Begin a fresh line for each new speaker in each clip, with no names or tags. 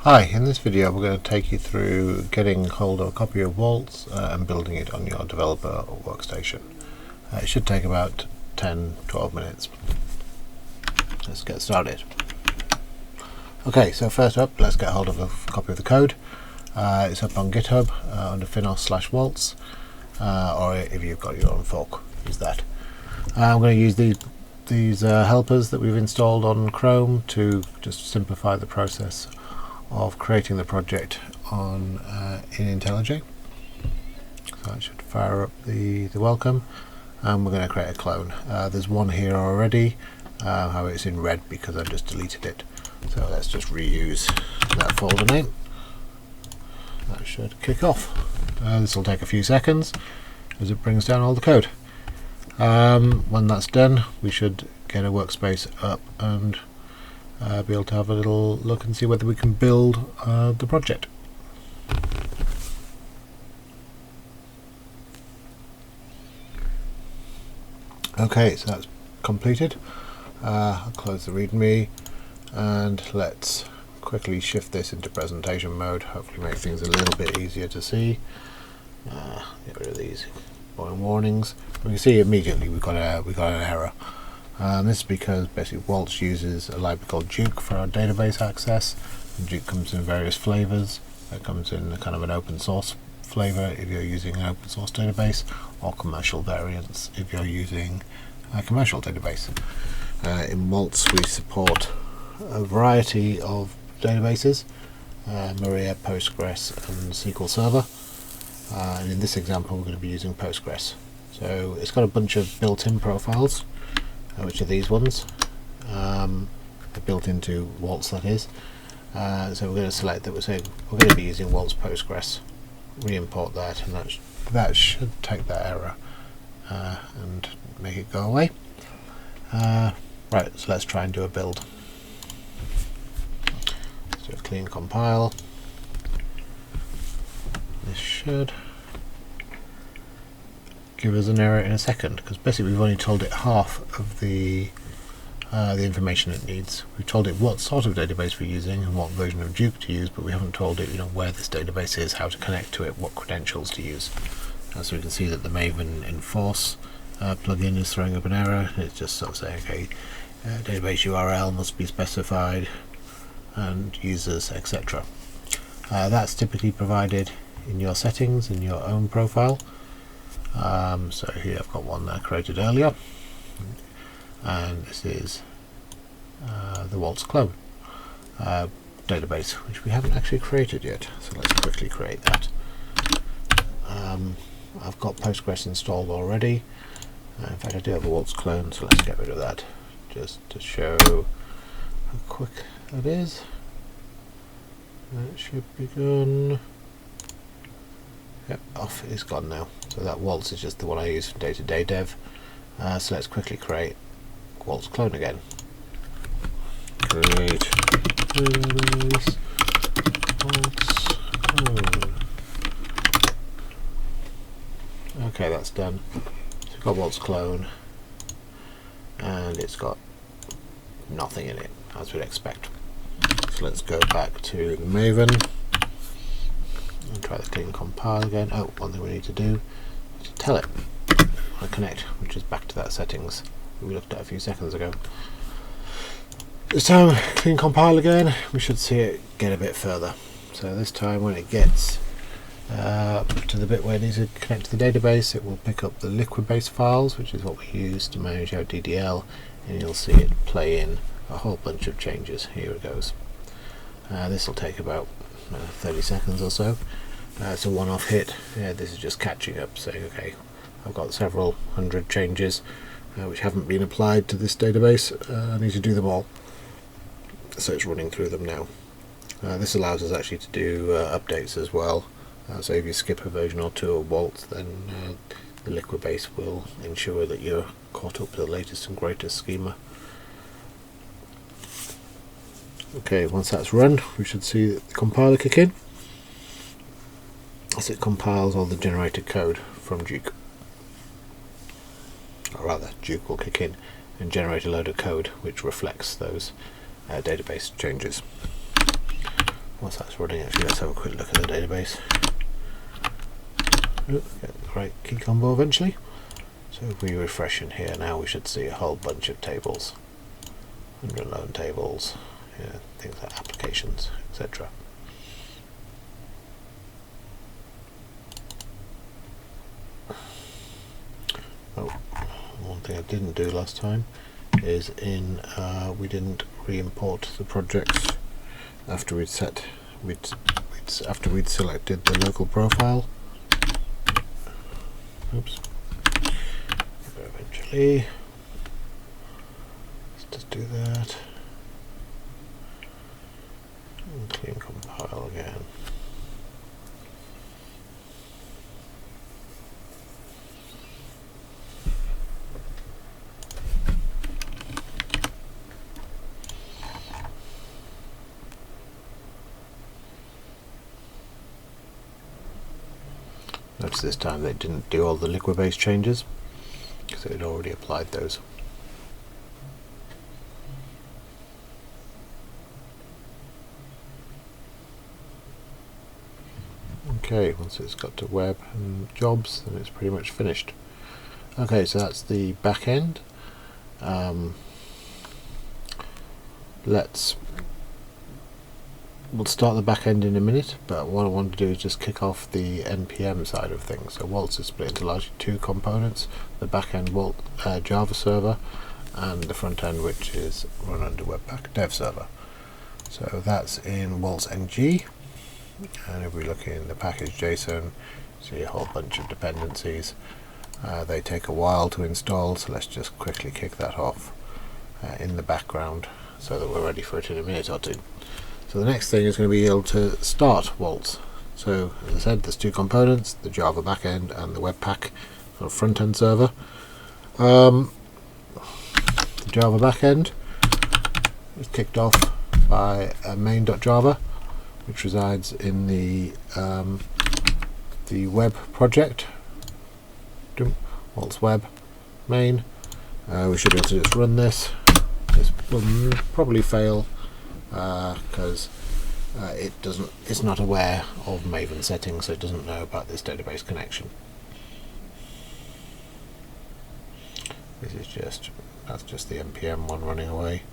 Hi, in this video we're going to take you through getting hold of a copy of Waltz and building it on your developer workstation. It should take about 10-12 minutes. Let's get started. Okay, so first up, let's get hold of a copy of the code. It's up on GitHub under finos/waltz, or if you've got your own fork, use that. I'm going to use these helpers that we've installed on Chrome to just simplify the process of creating the project on in IntelliJ. So I should fire up the welcome, and we're going to create a clone. There's one here already, however it's in red because I've just deleted it. So let's just reuse that folder name. That should kick off. This will take a few seconds as it brings down all the code. When that's done, we should get a workspace up and be able to have a little look and see whether we can build the project. Okay, so that's completed. I'll close the README and let's quickly shift this into presentation mode, hopefully make things a little bit easier to see. Get rid of these warnings. We can see immediately we got an error. This is because basically Waltz uses a library called Duke for our database access. And Duke comes in various flavors. It comes in a kind of an open source flavor if you're using an open source database, or commercial variants if you're using a commercial database. In Waltz we support a variety of databases, Maria, Postgres and SQL Server. And in this example we're going to be using Postgres. So it's got a bunch of built-in profiles, which are these ones. They're built into Waltz, that is. So we're going to select that. We're saying we're going to be using Waltz Postgres. Re-import that, and that should take that error and make it go away. Right, so let's try and do a build. Let's do a clean compile. This should give us an error in a second, because basically we've only told it half of the information it needs. We've told it what sort of database we're using and what version of Duke to use, but we haven't told it, where this database is, how to connect to it, what credentials to use. So we can see that the Maven Enforce plugin is throwing up an error. It's just sort of saying, okay, database URL must be specified and users, etc. That's typically provided in your settings in your own profile. So here I've got one that I created earlier, and this is the Waltz clone database, which we haven't actually created yet. So let's quickly create that. I've got Postgres installed already. In fact, I do have a Waltz clone, so let's get rid of that just to show how quick that is. That should be gone. Yep, off is gone now. So that Waltz is just the one I use for day-to-day dev. So let's quickly create Waltz clone again. Create database Waltz clone. Okay, that's done. So we've got Waltz clone, and it's got nothing in it, as we'd expect. So let's go back to the Maven and try the clean compile again. Oh, one thing we need to do is to tell it how to connect, which is back to that settings we looked at a few seconds ago. This time, clean compile again, we should see it get a bit further. So this time when it gets to the bit where it needs to connect to the database, it will pick up the liquid-based files, which is what we use to manage our DDL, and you'll see it play in a whole bunch of changes. Here it goes. This will take about 30 seconds or so. It's a one-off hit. This is just catching up, saying, okay, I've got several hundred changes which haven't been applied to this database. I need to do them all. So it's running through them now. This allows us actually to do updates as well. So if you skip a version or two of Waltz, then the liquid base will ensure that you're caught up with the latest and greatest schema. Okay, once that's run, we should see the compiler kick in as it compiles all the generated code from Duke. Or rather, Duke will kick in and generate a load of code which reflects those database changes. Once that's running, actually, let's have a quick look at the database. Get the right key combo eventually. So if we refresh in here now, we should see a whole bunch of tables, underline tables, things like applications, etc. Oh, one thing I didn't do last time is we didn't re-import the projects after after we'd selected the local profile. Oops. Eventually, let's just do that and clean compile again. Notice this time they didn't do all the liquid based changes because they had already applied those. Okay, once it's got to web and jobs, then it's pretty much finished. Okay, so that's the back end. We'll start the back end in a minute, but what I want to do is just kick off the NPM side of things. So Waltz is split into largely two components: the back end Java server, and the front end, which is run under Webpack Dev Server. So that's in Waltz ng, and if we look in the package JSON, see a whole bunch of dependencies. They take a while to install, so let's just quickly kick that off in the background so that we're ready for it in a minute or two. So the next thing is going to be able to start Waltz. So as I said, there's two components: the Java backend and the Webpack sort of front-end server. The Java backend is kicked off by main.java, which resides in the web project, Waltz web main. We should be able to just run this. This will probably fail because it's not aware of Maven settings, so it doesn't know about this database connection. That's just the npm one running away.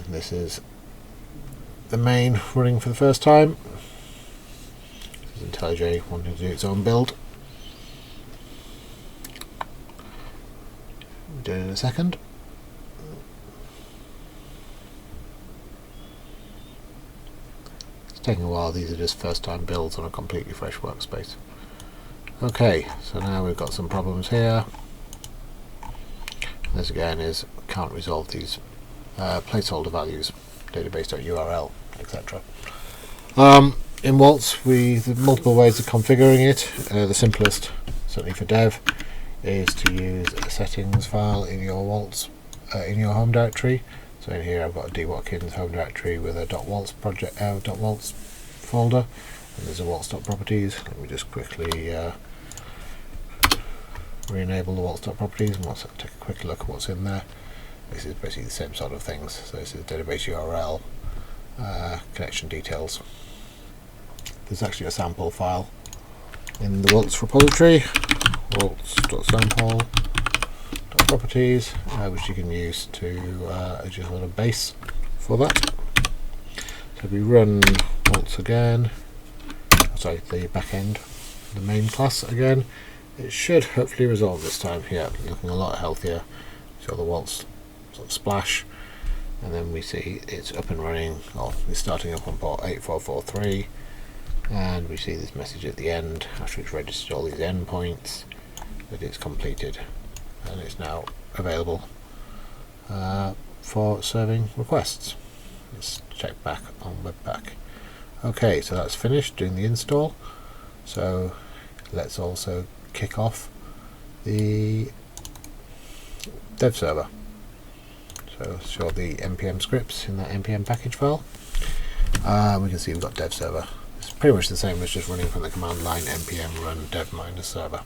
This is the main running for the first time. This is IntelliJ wanting to do its own build. We'll do it in a second. Taking a while. These are just first time builds on a completely fresh workspace. Okay, so now we've got some problems here. This again is can't resolve these placeholder values, database.url, etc. In Waltz, there's multiple ways of configuring it. The simplest, certainly for dev, is to use a settings file in your Waltz in your home directory. So in here I've got a dwatkins home directory with a .waltz project, .waltz folder, and there's a waltz.properties. Let me just quickly re-enable the waltz.properties and let's take a quick look at what's in there. This is basically the same sort of things. So this is database URL, connection details. There's actually a sample file in the Waltz repository, waltz.sample.properties, which you can use to as your sort of base for that. So if we run Waltz again, sorry, the backend, the main class again, it should hopefully resolve this time. Yeah, looking a lot healthier. So the Waltz sort of splash, and then we see it's up and running. It's starting up on port 8443, and we see this message at the end after it's registered all these endpoints that it's completed, and it's now available for serving requests. Let's check back on Webpack. Okay, so that's finished doing the install. So let's also kick off the dev server. So show the npm scripts in that npm package file. We can see we've got dev server. It's pretty much the same as just running from the command line npm run dev-server.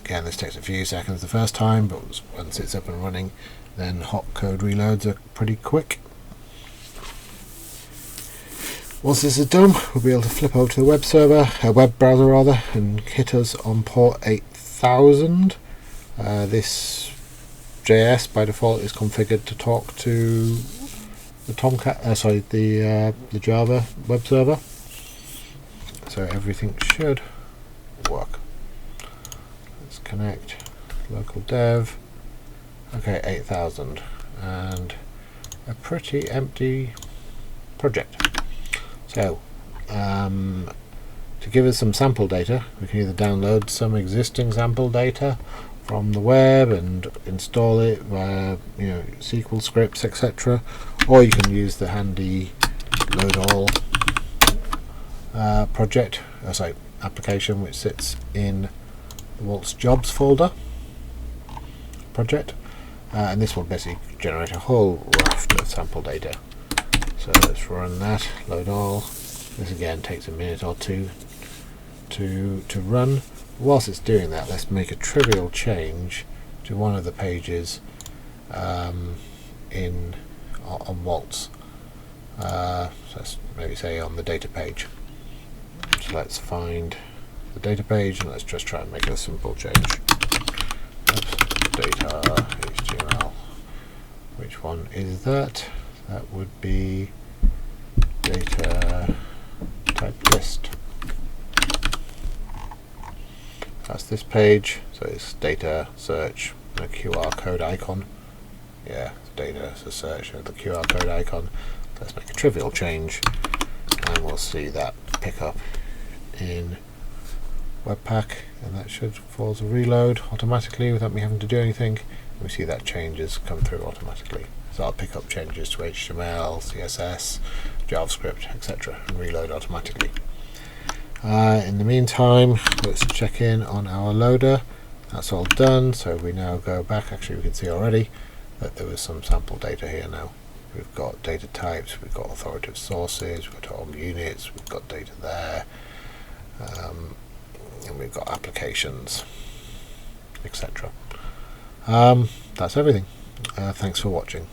Again, this takes a few seconds the first time, but once it's up and running, then hot code reloads are pretty quick. Once this is done, we'll be able to flip over to the web browser rather, and hit us on port 8000. This JS by default is configured to talk to the the Java web server, so everything should work. Let's connect local dev. Okay, 8000, and a pretty empty project. So to give us some sample data, we can either download some existing sample data from the web and install it via SQL scripts, etc., or you can use the handy load all application, which sits in the Waltz jobs folder project, and this will basically generate a whole raft of sample data. So let's run that, load all. This again takes a minute or two to run. Whilst it's doing that, let's make a trivial change to one of the pages on Waltz. So let's maybe say on the data page. So let's find the data page and let's just try and make a simple change. Data HTML. Which one is that? That would be data type list. That's this page, so it's data search and a QR code icon. Yeah, data is a search and the QR code icon. Let's make a trivial change and we'll see that pick up in Webpack, and that should force a reload automatically without me having to do anything. We see that changes come through automatically. So I'll pick up changes to HTML, CSS, JavaScript, etc. and reload automatically. In the meantime, let's check in on our loader. That's all done, so we now go back. Actually, we can see already that there was some sample data here now. We've got data types, we've got authoritative sources, we've got home units, we've got data there, and we've got applications, etc. That's everything. Thanks for watching.